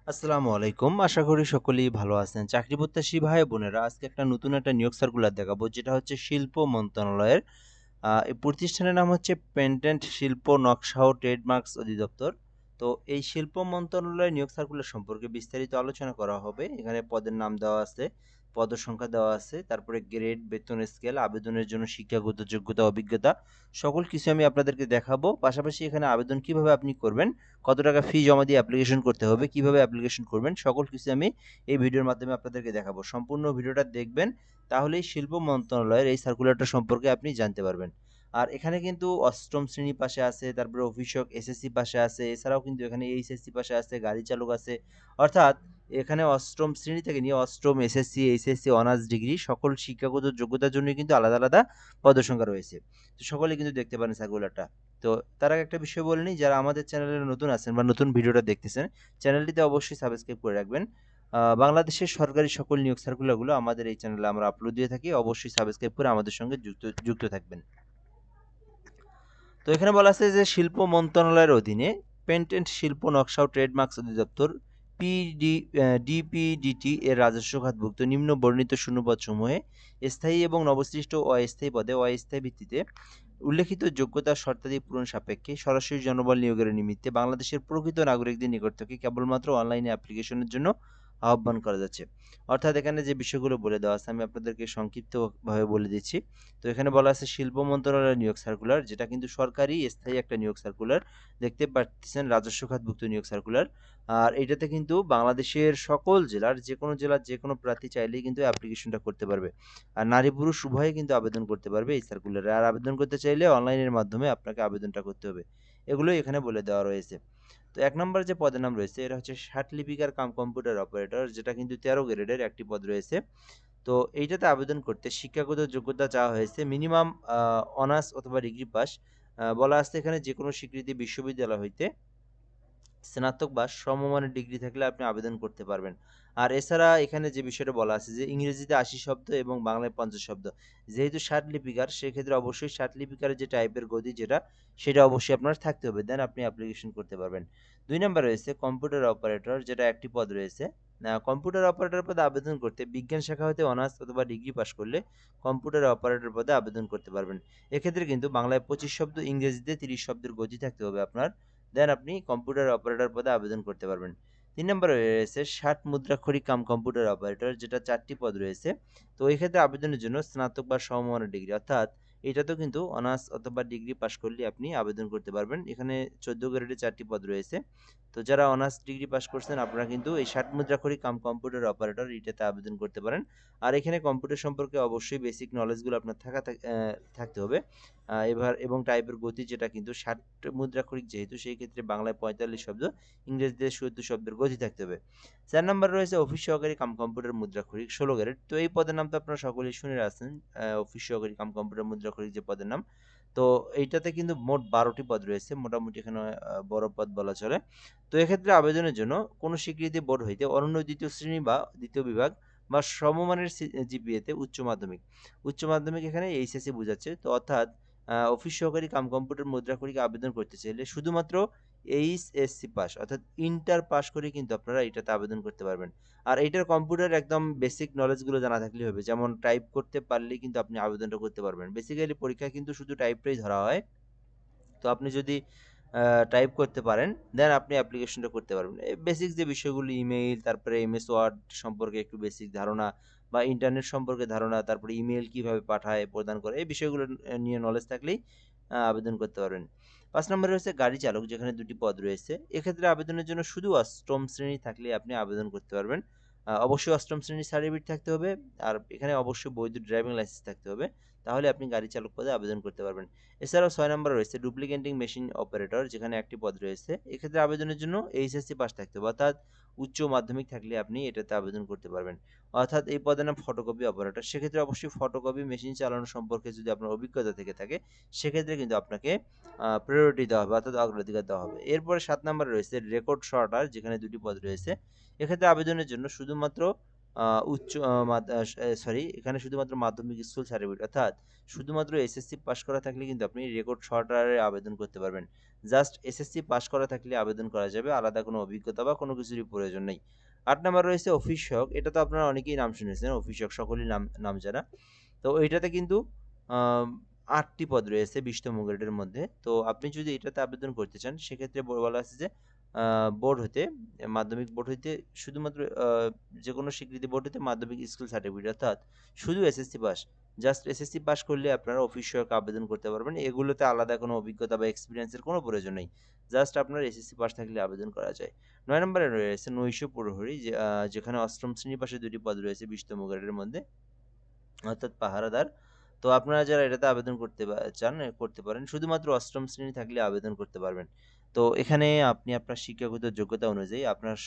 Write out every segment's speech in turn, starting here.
আসসালামু আলাইকুম। আশা করি সকলেই ভালো আছেন। চাকরি প্রত্যাশী ভাই বোনেরা আজকে নতুন একটা নিয়োগ সার্কুলার দেখাবো যেটা হচ্ছে শিল্প মন্ত্রণালয়ের। এই প্রতিষ্ঠানের নাম হচ্ছে পেটেন্ট শিল্প নকশা ও ট্রেডমার্কস অধিদপ্তর। তো এই শিল্প মন্ত্রণালয়ের নিয়োগ সার্কুলার সম্পর্কে বিস্তারিত আলোচনা করা হবে। এখানে পদের নাম দেওয়া আছে, পদসংখ্যা দেওয়া আছে, তারপরে গ্রেড, বেতন স্কেল, আবেদনের জন্য শিক্ষাগত যোগ্যতা, অভিজ্ঞতা সকল কিছু আমি আপনাদেরকে দেখাবো। পাশাপাশি এখানে আবেদন কিভাবে আপনি করবেন, কত টাকা ফি জমা দিয়ে অ্যাপ্লিকেশন করতে হবে, কিভাবে অ্যাপ্লিকেশন করবেন সকল কিছু আমি এই ভিডিওর মাধ্যমে আপনাদেরকে দেখাবো। সম্পূর্ণ ভিডিওটা দেখবেন, তাহলেই শিল্প মন্ত্রণালয়ের এই সার্কুলারটা সম্পর্কে আপনি জানতে পারবেন। আর এখানে কিন্তু অষ্টম শ্রেণী পাশে আছে, তারপরে অফিসক এসএসসি পাশে আছে, এছাড়াও কিন্তু এখানে এইচএসসি পাশে আছে, গাড়ি চালক আছে। অর্থাৎ এখানে অষ্টম শ্রেণী থেকে নিয়ে অষ্টম, এসএসসি, এইচএসসি, অনার্স ডিগ্রি সকল শিক্ষাগত যোগ্যতার জন্য কিন্তু আলাদা আলাদা পদসংখ্যা রয়েছে। তো সকলে কিন্তু দেখতে পারেন সার্কুলারটা। তো তার আগে একটা বিষয় বলে নিই, যারা আমাদের চ্যানেলে নতুন আছেন বা নতুন ভিডিওটা দেখতেছেন, চ্যানেলটিতে অবশ্যই সাবস্ক্রাইব করে রাখবেন। বাংলাদেশের সরকারি সকল নিয়োগ সার্কুলারগুলো আমাদের এই চ্যানেলে আমরা আপলোড দিয়ে থাকি। অবশ্যই সাবস্ক্রাইব করে আমাদের সঙ্গে যুক্ত থাকবেন। তো এখানে বলা আছে যে শিল্প মন্ত্রণালয়ের অধীনে পেটেন্ট শিল্প নকশা ও ট্রেডমার্কস অধিদপ্তর ডিপিডিটি এর রাজস্ব খাতভুক্ত নিম্ন বর্ণিত শূন্যপদসমূহে স্থায়ী এবং নবসৃষ্ট অস্থায়ী পদে অস্থায়ী ভিত্তিতে উল্লেখিত যোগ্যতা শর্তাদি পূরণ সাপেক্ষে সরাসরি জনবল নিয়োগের নিমিত্তে বাংলাদেশের প্রকৃত নাগরিকদের নিকট থেকে কেবলমাত্র অনলাইনে অ্যাপ্লিকেশনের জন্য আহ্বান করা যাচ্ছে। অর্থাৎ এখানে যে বিষয়গুলো বলে দেওয়া আছে আমি আপনাদেরকে সংক্ষিপ্তভাবে বলে দিচ্ছি। তো এখানে বলা আছে শিল্প মন্ত্রণালয়ের নিয়োগ সার্কুলার, যেটা কিন্তু সরকারি স্থায়ী একটা নিয়োগ সার্কুলার। দেখতে পাচ্ছেন রাজস্ব খাতভুক্ত নিয়োগ সার্কুলার। আর এইটাতে কিন্তু বাংলাদেশের সকল জেলার জেলার যে কোনো প্রার্থী চাইলেই কিন্তু অ্যাপ্লিকেশনটা করতে পারবে। আর নারী পুরুষ উভয়ে কিন্তু আবেদন করতে পারবে এই সার্কুলারে। আর আবেদন করতে চাইলে অনলাইনের মাধ্যমে আপনাকে আবেদনটা করতে হবে। এগুলোই এখানে বলে দেওয়া রয়েছে। তো ১ নম্বর যে পদের নাম রয়েছে এটা হচ্ছে ষাট লিপিকার কাম কম্পিউটার অপারেটর, যেটা কিন্তু ১৩ গ্রেডের একটি পদ রয়েছে। তো এইটাতে আবেদন করতে শিক্ষাগত যোগ্যতা চাওয়া হয়েছে মিনিমাম অনার্স অথবা ডিগ্রি পাস। বলা আছে এখানে যেকোনো স্বীকৃতি বিশ্ববিদ্যালয় হইতে স্নাতক বা সমমানের ডিগ্রি থাকলে আপনি আবেদন করতে পারবেন। আর এছাড়া এখানে যে বিষয়টা বলা আছে যে ইংরেজিতে ৮০ শব্দ এবং বাংলায় ৫০ শব্দ। যেহেতু ষাট লিপিকার সেক্ষেত্রে অবশ্যই ষাট লিপিকারের যে টাইপের গতি যেটা, সেটা অবশ্যই আপনার থাকতে হবে। দেন আপনি অ্যাপ্লিকেশন করতে পারবেন। ২ নাম্বার রয়েছে কম্পিউটার অপারেটর, যেটা একটি পদ রয়েছে। কম্পিউটার অপারেটর পদে আবেদন করতে বিজ্ঞান শাখা হতে অনার্স অথবা ডিগ্রি পাস করলে কম্পিউটার অপারেটর পদে আবেদন করতে পারবেন। এক্ষেত্রে কিন্তু বাংলায় ২৫ শব্দ, ইংরেজিতে ৩০ শব্দের গতি থাকতে হবে আপনার। দেন আপনি কম্পিউটার অপারেটর পদে আবেদন করতে পারবেন। ৩ নম্বরে রয়েছে ষাট মুদ্রাক্ষরিক কাম কম্পিউটার অপারেটর, যেটা ৪ টি পদ রয়েছে। তো এই ক্ষেত্রে আবেদনের জন্য স্নাতক বা সমমানের ডিগ্রি, অর্থাৎ এটাতেও কিন্তু অনার্স অথবা ডিগ্রি পাস করলে আপনি আবেদন করতে পারবেন। এখানে ১৪ গ্রেডে ৪ টি পদ রয়েছে। তো যারা অনার্স ডিগ্রি পাস করছেন আপনারা কিন্তু এই ষাট মুদ্রাক্ষরিক কাম কম্পিউটার অপারেটর এটাতে আবেদন করতে পারেন। আর এখানে কম্পিউটার সম্পর্কে অবশ্যই বেসিক নলেজগুলো আপনার থাকতে হবে। এবং টাইপের গতি যেটা কিন্তু ৬০ মুদ্রাক্ষরিক, যেহেতু সেই ক্ষেত্রে বাংলায় ৪৫ শব্দ, ইংরেজিতে ৭০ শব্দের গতি থাকতে হবে। ৪ নম্বরে রয়েছে অফিস সহকারী কাম কম্পিউটার মুদ্রাক্ষরিক ১৬ গ্রেড। তো এই পদের নাম তো আপনারা সকলেই শুনে আছেন। অফিস সহকারী কাম কম্পিউটার মুদ্রাক্ষরিক যে পদের নাম। তো এইটাতে কিন্তু মোট ১২ টি পদ রয়েছে। মোটামুটি এখানে বড় পদ বলা চলে। তো এক্ষেত্রে আবেদনের জন্য কোন স্বীকৃতি বোর্ড হইতে অনন্য ২য় শ্রেণী বা ২য় বিভাগ বা সমমানের জিপিএতে উচ্চ মাধ্যমিক। উচ্চ মাধ্যমিক এখানে এইচএসসি বোঝাচ্ছে। তো অর্থাৎ অফিস সহকারী কাম কম্পিউটার মুদ্রাক্ষরিকে আবেদন করতে চাইলে শুধুমাত্র এইচএসসি পাস অর্থাৎ ইন্টার পাস করে কিন্তু আপনারা এটাতে আবেদন করতে পারবেন। আর এইটার কম্পিউটার একদম বেসিক নলেজগুলো জানা থাকলেই হবে। যেমন টাইপ করতে পারলেই কিন্তু আপনি আবেদনটা করতে পারবেন। বেসিক্যালি পরীক্ষায় কিন্তু শুধু টাইপটাই ধরা হয়। তো আপনি যদি টাইপ করতে পারেন, দেন আপনি অ্যাপ্লিকেশনটা করতে পারবেন। এই বেসিক যে বিষয়গুলো ইমেইল, তারপরে এমএস ওয়ার্ড সম্পর্কে একটু বেসিক ধারণা বা ইন্টারনেট সম্পর্কে ধারণা, তারপরে ইমেইল কিভাবে পাঠায়, প্রদান করে, এই বিষয়গুলো নিয়ে নলেজ থাকলেই আবেদন করতে পারবেন। ৫ নম্বরে রয়েছে গাড়ি চালক, যেখানে ২ টি পদ রয়েছে। এক্ষেত্রে আবেদনের জন্য শুধু অষ্টম শ্রেণী থাকলেই আপনি আবেদন করতে পারবেন। অবশ্যই অষ্টম শ্রেণীর সার্টিফিকেট থাকতে হবে। আর এখানে অবশ্যই বৈধ ড্রাইভিং লাইসেন্স থাকতে হবে। তাহলে আপনি গাড়ি চালক পদে আবেদন করতে পারবেন। এছাড়াও ৬ নম্বরে রয়েছে ডুপ্লিকেটিং মেশিন অপারেটর, যেখানে ১ টি পদ রয়েছে। এক্ষেত্রে আবেদনের জন্য এইচএসসি পাস থাকতে হবে, অর্থাৎ উচ্চ মাধ্যমিক থাকলে আপনি এটাতে আবেদন করতে পারবেন। অর্থাৎ এই পদের নাম ফটোকপি অপারেটর। সেক্ষেত্রে অবশ্যই ফটোকপি মেশিন চালানো সম্পর্কে যদি আপনার অভিজ্ঞতা থেকে থাকে, সেক্ষেত্রে কিন্তু আপনাকে প্রায়োরিটি দেওয়া হবে, অর্থাৎ অগ্রাধিকার দেওয়া হবে। এরপরে ৭ নম্বরে রয়েছে রেকর্ড সর্টার, যেখানে ২ টি পদ রয়েছে। এক্ষেত্রে আবেদনের জন্য শুধুমাত্র উচ্চ সরি, এখানে শুধুমাত্র মাধ্যমিক স্কুল সার্টিফিকেট, অর্থাৎ শুধুমাত্র এসএসসি পাস করা থাকলে কিন্তু আপনি রেকর্ড শর্টারে আবেদন করতে পারবেন। জাস্ট এসএসসি পাস করা থাকলে আবেদন করা যাবে, আলাদা কোনো অভিজ্ঞতা বা কোনো কিছুরই প্রয়োজন নেই। ৮ নাম্বার রয়েছে অফিস সহক। এটা তো আপনারা অনেকেই নাম শুনেছেন, অফিস সহক সকলেই নাম জানা। তো এইটাতে কিন্তু আম ৮ টি পদ রয়েছে ২০তম গ্রেডের মধ্যে। তো আপনি যদি এটাতে আবেদন করতে চান, সেক্ষেত্রে বলা আছে যে বোর্ড হতে, মাধ্যমিক বোর্ড হইতে শুধুমাত্র যেকোনো স্বীকৃতি বোর্ড হতে মাধ্যমিক স্কুল সার্টিফিকেট, অর্থাৎ শুধু SSC pass. Just SSC pass করলে আপনারা অফিস সহায়ক আবেদন করতে পারবেন। এগুলোতে আলাদা কোনো অভিজ্ঞতা বা এক্সপেরিয়েন্সের কোনো প্রয়োজন নেই। জাস্ট আপনার এসএসসি পাস থাকলে আবেদন করা যায়। ৯ নম্বরে রয়েছে নৈশ প্রহরী, যেখানে ৮ম শ্রেণী পাশে ২ টি পদ রয়েছে ২০তম গ্রেডের মধ্যে, অর্থাৎ পাহারাদার। তো আপনারা যারা এটাতে আবেদন করতে চান করতে পারেন। শুধুমাত্র ৮ম শ্রেণী থাকলে আবেদন করতে পারবেন। তো এখানে আপনি আপনার শিক্ষাগত যোগ্যতা অনুযায়ী, আপনার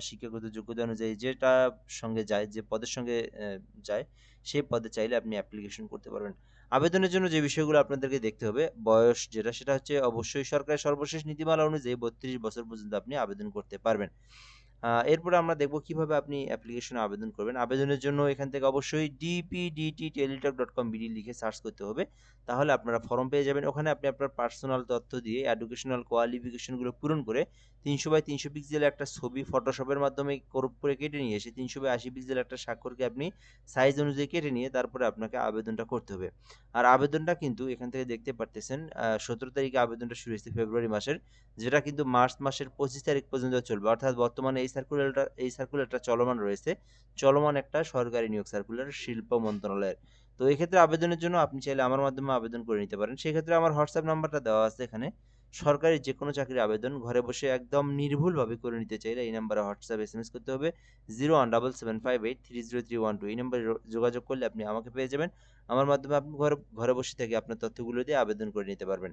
শিক্ষাগত যোগ্যতা অনুযায়ী যেটা সঙ্গে যায়, যে পদের সঙ্গে যায়, সেই পদে চাইলে আপনি অ্যাপ্লিকেশন করতে পারবেন। আবেদনের জন্য যে বিষয়গুলো আপনাদেরকে দেখতে হবে, বয়স যেটা, সেটা হচ্ছে অবশ্যই সরকারের সর্বশেষ নীতিমালা অনুযায়ী ৩২ বছর পর্যন্ত আপনি আবেদন করতে পারবেন। এরপরে আমরা দেখব কিভাবে আপনি অ্যাপ্লিকেশনে আবেদন করবেন। আবেদনের জন্য এখান থেকে অবশ্যই dpdtTeletalk.com.bd লিখে সার্চ করতে হবে। তাহলে আপনারা ফর্ম পেয়ে যাবেন। ওখানে আপনি আপনার পার্সোনাল তথ্য দিয়ে এডুকেশনাল কোয়ালিফিকেশনগুলো পূরণ করে ৩০০ বাই ৩০০ পিক্সেলের একটা ছবি ফটোশপের মাধ্যমে ক্রপ করে কেটে নিয়ে এসে ৩০০ বাই ৮০ পিক্সেলের একটা স্বাক্ষরকে আপনি সাইজ অনুযায়ী কেটে নিয়ে তারপরে আপনাকে আবেদনটা করতে হবে। আর আবেদনটা কিন্তু এখান থেকে দেখতে পারতেছেন ১৭ তারিখে আবেদনটা শুরু হয়েছে ফেব্রুয়ারি মাসের, যেটা কিন্তু মার্চ মাসের ২৫ তারিখ পর্যন্ত চলবে। অর্থাৎ বর্তমানে এই সার্কুলারটা চলমান রয়েছে। চলমান একটা সরকারি নিয়োগ সার্কুলার শিল্প মন্ত্রণালয়ের। তো এক্ষেত্রে আবেদনের জন্য আপনি চাইলে আমার মাধ্যমে আবেদন করে নিতে পারেন। সেক্ষেত্রে আমার হোয়াটসঅ্যাপ নাম্বারটা দেওয়া আছে এখানে। সরকারি যেকোনো চাকরির আবেদন ঘরে বসে একদম নির্ভুলভাবে করে নিতে চাইলে এই নাম্বারে হোয়াটসঅ্যাপ এসএমএস করতে হবে 01775830312। এই নাম্বারে যোগাযোগ করলে আপনি আমাকে পেয়ে যাবেন। আমার মাধ্যমে আপনি ঘরে ঘরে বসে থেকে আপনার তথ্যগুলো দিয়ে আবেদন করে নিতে পারবেন।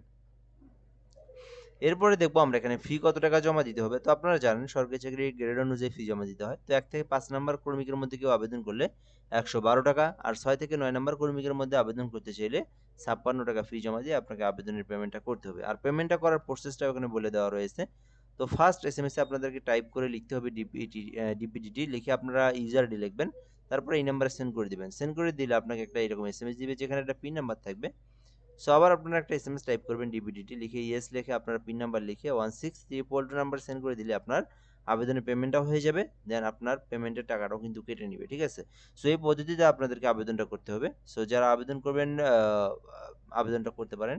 এরপরে দেখবো আমরা এখানে ফি কত টাকা জমা দিতে হবে। তো আপনারা জানেন সরকারি চাকরির গ্রেড অনুযায়ী ফি জমা দিতে হয়। তো ১ থেকে ৫ নাম্বার কর্মীকের মধ্যে কেউ আবেদন করলে ১১২ টাকা, আর ৬ থেকে ৯ নাম্বার কর্মীকের মধ্যে আবেদন করতে চাইলে ৫৬ টাকা ফি জমা দিয়ে আপনাকে আবেদনের পেমেন্টটা করতে হবে। আর পেমেন্টটা করার প্রসেসটাও এখানে বলে দেওয়া রয়েছে। তো ফার্স্ট এসএমএস এ আপনাদেরকে টাইপ করে লিখতে হবে ডিপিডিটি, লিখে আপনারা ইউজার আইডি লিখবেন। তারপরে এই নাম্বারে সেন্ড করে দিবেন। সেন্ড করে দিলে আপনাকে একটা এরকম এসএমএস দিবে, যেখানে একটা পিন নাম্বার থাকবে। সো আবার আপনারা একটা এসএমএস টাইপ করবেন ডিবিডিটি লিখে, ইয়েস লিখে আপনার পিন নাম্বার লিখে 16322 নাম্বার সেন্ড করে দিলে আপনার আবেদনের পেমেন্টটাও হয়ে যাবে। দেন আপনার পেমেন্টের টাকাটাও কিন্তু কেটে নিবে, ঠিক আছে? সো এই পদ্ধতিতে আপনাদেরকে আবেদনটা করতে হবে। সো যারা আবেদন করবেন আবেদনটা করতে পারেন।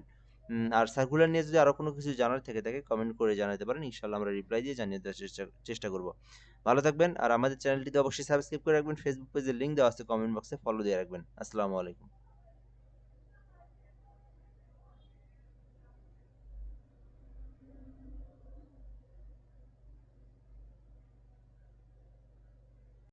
আর সার্কুলার নিয়ে যদি আরো কোনো কিছু জানার থেকে থাকে কমেন্ট করে জানাতে পারেন। ইনশাআল্লাহ আমরা রিপ্লাই দিয়ে জানিয়ে দেওয়ার চেষ্টা করব। ভালো থাকবেন, আর আমাদের চ্যানেলটিতে অবশ্যই সাবস্ক্রাইব করে রাখবেন। ফেসবুক পেজের লিংক দেওয়া আছে কমেন্ট বক্সে, ফলো দিয়ে রাখবেন। আসসালামু আলাইকুম।